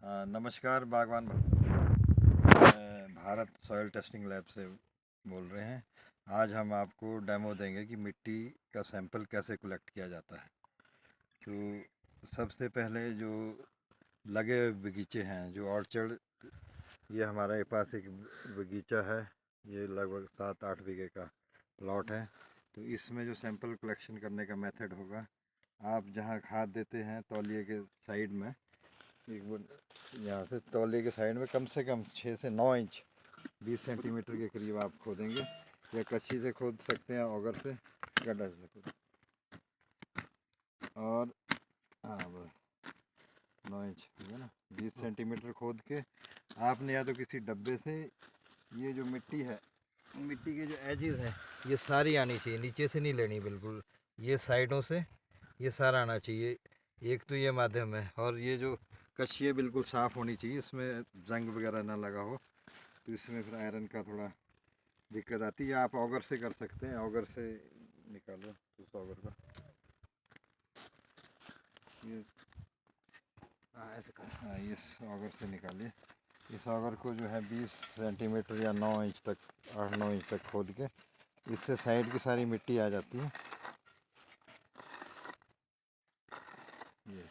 नमस्कार बागवान मैं भारत सॉइल टेस्टिंग लैब से बोल रहे हैं। आज हम आपको डेमो देंगे कि मिट्टी का सैंपल कैसे कलेक्ट किया जाता है। तो सबसे पहले जो लगे हुए बगीचे हैं, जो ऑर्चर्ड, ये हमारे पास एक बगीचा है। ये लगभग 7-8 बीघे का प्लॉट है। तो इसमें जो सैंपल कलेक्शन करने का मेथड होगा, आप जहाँ खाद देते हैं तौलिए के साइड में, एक यहाँ से तौलिए के साइड में कम से कम 6 से 9 इंच 20 सेंटीमीटर के करीब आप खोदेंगे, या कच्ची से खोद सकते हैं, ऑगर से, गड्ढा से खोद। और हाँ बस 9 इंच है ना, 20 सेंटीमीटर खोद के आपने या तो किसी डब्बे से, ये जो मिट्टी है, मिट्टी के जो एजेस हैं ये सारी आनी चाहिए, नीचे से नहीं लेनी बिल्कुल, ये साइडों से ये सारा आना चाहिए। एक तो ये माध्यम है, और ये जो कच्छियाँ बिल्कुल साफ़ होनी चाहिए, इसमें जंग वगैरह ना लगा हो, तो इसमें फिर आयरन का थोड़ा दिक्कत आती है। आप ऑगर से कर सकते हैं, ऑगर से निकालो उस ऑगर का, ये ऐसे हाँ, इस ऑगर से निकालिए। इस ऑगर को जो है 20 सेंटीमीटर या 9 इंच तक, 8-9 इंच तक खोद के, इससे साइड की सारी मिट्टी आ जाती है। ये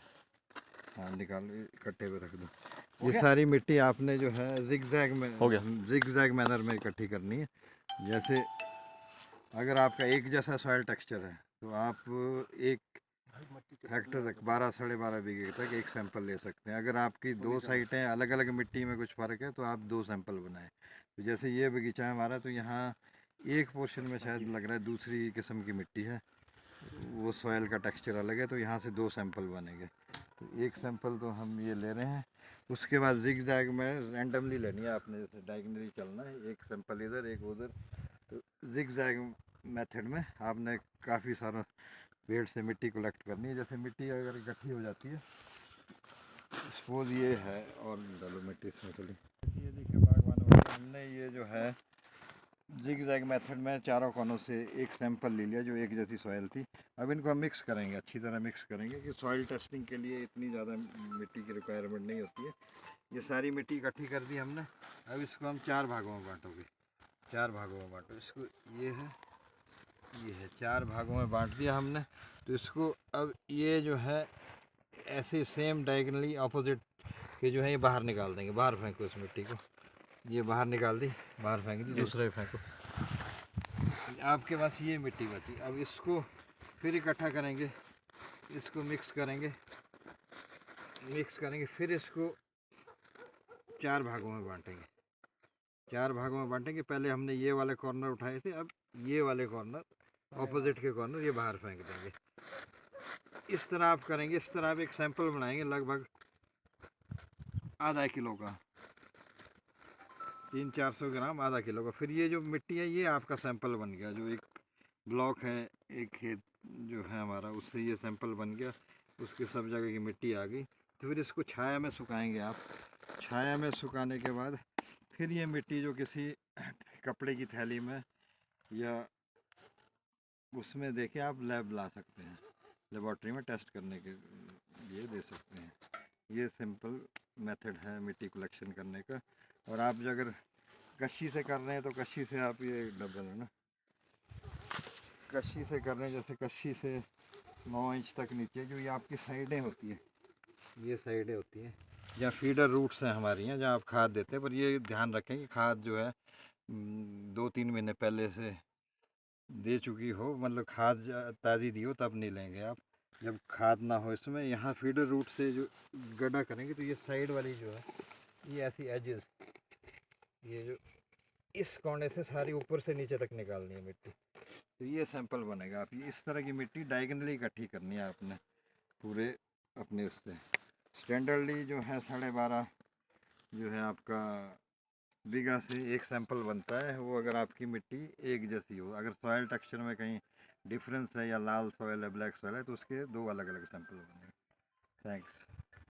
हाँ निकाल, इकट्ठे पे रख दो। ये सारी मिट्टी आपने जो है जिगजैग में, हो गया, जिगजैग मैनर में इकट्ठी करनी है। जैसे अगर आपका एक जैसा सॉइल टेक्सचर है तो आप एक हेक्टर तक 12 साढ़े 12 बीघे तक एक सैंपल ले सकते हैं। अगर आपकी दो साइटें अलग अलग मिट्टी में कुछ फ़र्क है तो आप 2 सैंपल बनाएं। तो जैसे ये बगीचा है हमारा, तो यहाँ एक पोर्शन में शायद लग रहा है दूसरी किस्म की मिट्टी है, वो सॉइल का टेक्सचर अलग है, तो यहाँ से 2 सैंपल बनेंगे। तो एक सैंपल तो हम ये ले रहे हैं। उसके बाद जिग-जैग में रैंडमली लेनी है आपने, जैसे डायगोनली चलना है, एक सैंपल इधर एक उधर। तो जिग-जैग मेथड में आपने काफ़ी सारा पेड़ से मिट्टी कलेक्ट करनी है। जैसे मिट्टी अगर इकट्ठी हो जाती है, सपोज ये है, और डालो मिट्टी इसमें थोड़ी, ये देखिए बागवानों, हमने ये जो है जिग-जैग मेथड में चारों कोनों से एक सैंपल ले लिया जो एक जैसी सॉइल थी। अब इनको हम मिक्स करेंगे, अच्छी तरह मिक्स करेंगे, कि सॉइल टेस्टिंग के लिए इतनी ज़्यादा मिट्टी की रिक्वायरमेंट नहीं होती है। ये सारी मिट्टी इकट्ठी कर दी हमने। अब इसको हम 4 भागों में बांटोगे, 4 भागों में बांटो इसको। ये है 4 भागों में बांट दिया हमने। तो इसको अब ये जो है ऐसे सेम डायगोनली ऑपोजिट के जो है ये बाहर निकाल देंगे, बाहर फेंको इस मिट्टी को, ये बाहर निकाल दी, बाहर फेंक दी, दूसरे फेंको। आपके पास ये मिट्टी बची। अब इसको फिर इकट्ठा करेंगे, इसको मिक्स करेंगे, फिर इसको 4 भागों में बांटेंगे, 4 भागों में बांटेंगे। पहले हमने ये वाले कॉर्नर उठाए थे, अब ये वाले कॉर्नर, ऑपोजिट के कॉर्नर, ये बाहर फेंक देंगे। इस तरह आप करेंगे। इस तरह आप एक सैंपल बनाएंगे लगभग आधा किलो का, 300-400 ग्राम, आधा किलो का। फिर ये जो मिट्टी है ये आपका सैंपल बन गया, जो एक ब्लॉक है, एक खेत जो है हमारा, उससे ये सैंपल बन गया, उसके सब जगह की मिट्टी आ गई। तो फिर इसको छाया में सुखाएंगे आप। छाया में सुखाने के बाद फिर ये मिट्टी जो किसी कपड़े की थैली में या उसमें देके आप लैब ला सकते हैं, लेबॉर्ट्री में टेस्ट करने के लिए दे सकते हैं। ये सिंपल मेथड है मिट्टी कलेक्शन करने का। और आप जो अगर कच्ची से कर रहे हैं तो कच्ची से आप, ये डबल है ना, कच्ची से कर रहे हैं, जैसे कच्ची से 9 इंच तक नीचे जो ये आपकी साइडें होती हैं, ये साइडें होती हैं, जहाँ फीडर रूट्स हैं हमारी हैं, जहाँ आप खाद देते हैं। पर ये ध्यान रखें कि खाद जो है 2-3 महीने पहले से दे चुकी हो, मतलब खाद ताज़ी दी हो तब नहीं लेंगे आप, जब खाद ना हो इसमें। यहाँ फीडर रूट से जो गड्ढा करेंगे तो ये साइड वाली जो है, ये ऐसी एजेस, ये जो इस कोने से सारी ऊपर से नीचे तक निकालनी है मिट्टी। तो ये सैंपल बनेगा। आप ये इस तरह की मिट्टी डायगोनली इकट्ठी करनी है आपने पूरे अपने उससे। स्टैंडर्डली जो है 12.5 जो है आपका बीघा से एक सैंपल बनता है, वो अगर आपकी मिट्टी एक जैसी हो। अगर सॉइल टेक्सचर में कहीं डिफरेंस है, या लाल सॉइल है, ब्लैक सॉइल है, तो उसके 2 अलग अलग सैंपल बनेंगे। थैंक्स।